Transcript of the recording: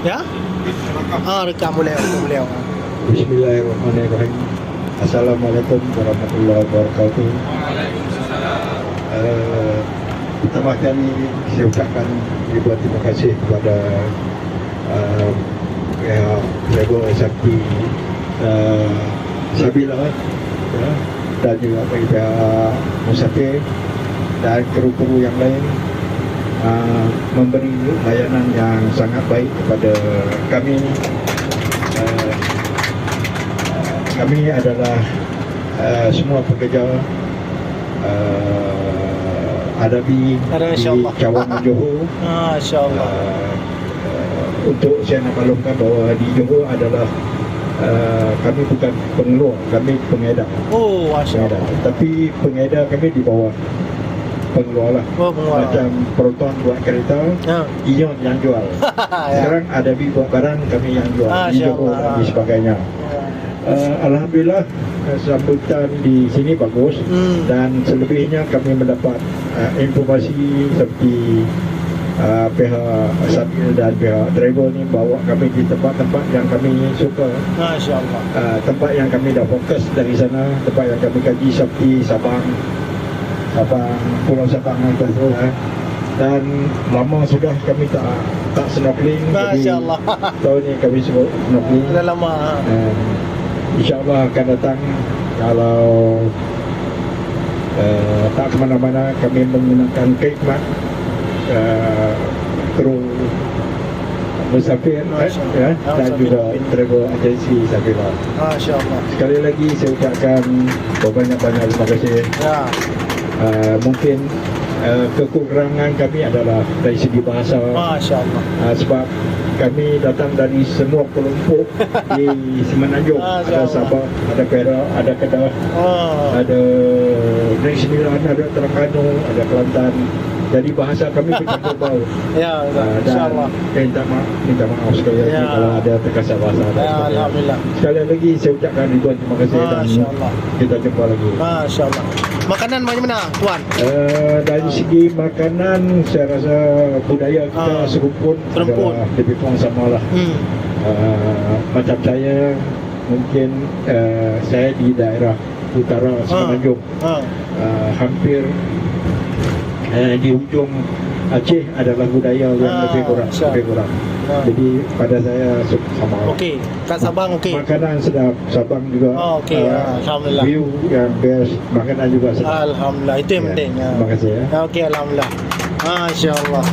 Ya? Rekam boleh. Bismillahirrahmanirrahim. Assalamualaikum warahmatullahi wabarakatuh. Pertama kali saya ucapkan ribuan terima kasih kepada pihak Travel Sakti Sabila dan juga pihak Musafir dan kru-kru yang lain memberi layanan yang sangat baik kepada kami. Kami adalah semua pekerja Adabi di Cawangan Johor. Masya-Allah. Untuk saya nak maklumkan bahawa di Johor adalah kami bukan pengeluar, kami pengedar. Oh, masya-Allah. Tapi pengedar kami di bawah pengeluar lah. Macam Proton buat kereta, Ion yang jual. Sekarang Adabi buat barang, kami yang jual di Johor dan sebagainya. Alhamdulillah sambutan di sini bagus dan selebihnya kami mendapat informasi seperti pihak Sabil dan pihak driver ni bawa kami di tempat-tempat yang kami suka. Masya-Allah. Tempat yang kami dah fokus dari sana, tempat yang kami kaji seperti Sabang, Pulau Sabang itu. Dan lama sudah kami tak snorkeling. Masya-Allah. Tahun ni kami sebut snorkeling. Dah lama. InsyaAllah akan datang kalau tak ke mana-mana. Kami menggunakan khidmat kru Musafir dan juga travel agensi Sabila. Masya-Allah. Sekali lagi saya ucapkan banyak-banyak terima kasih. Mungkin kekurangan kami adalah dari segi bahasa. Masya-Allah. Sebab kami datang dari semua kelompok di Semenanjung. Ada Sabah, ada Perak, ada Kedah, ada Negeri Sembilan, ada Terengganu, ada Kelantan. Jadi bahasa kami bercampur baur. Ya, insyaAllah. Minta maaf sekali lagi kalau ada terkasar bahasa. Alhamdulillah. Sekali lagi saya ucapkan ribuan terima kasih dan kita jumpa lagi. Masya-Allah. Makanan macam mana, Tuan? Dari segi makanan, saya rasa budaya kita serumpun adalah lebih kurang sama lah. Macam saya, mungkin saya di daerah utara Semenanjung, hampir di ujung Aceh adalah budaya yang lebih kurang. Jadi pada saya sama. Okey, kat Sabang okey. Makanan sedap, Sabang juga. Okey, alhamdulillah. View yang best, makanan juga sedap. Alhamdulillah, itu yang penting. Terima kasih ya. Okey, alhamdulillah. Masya-Allah.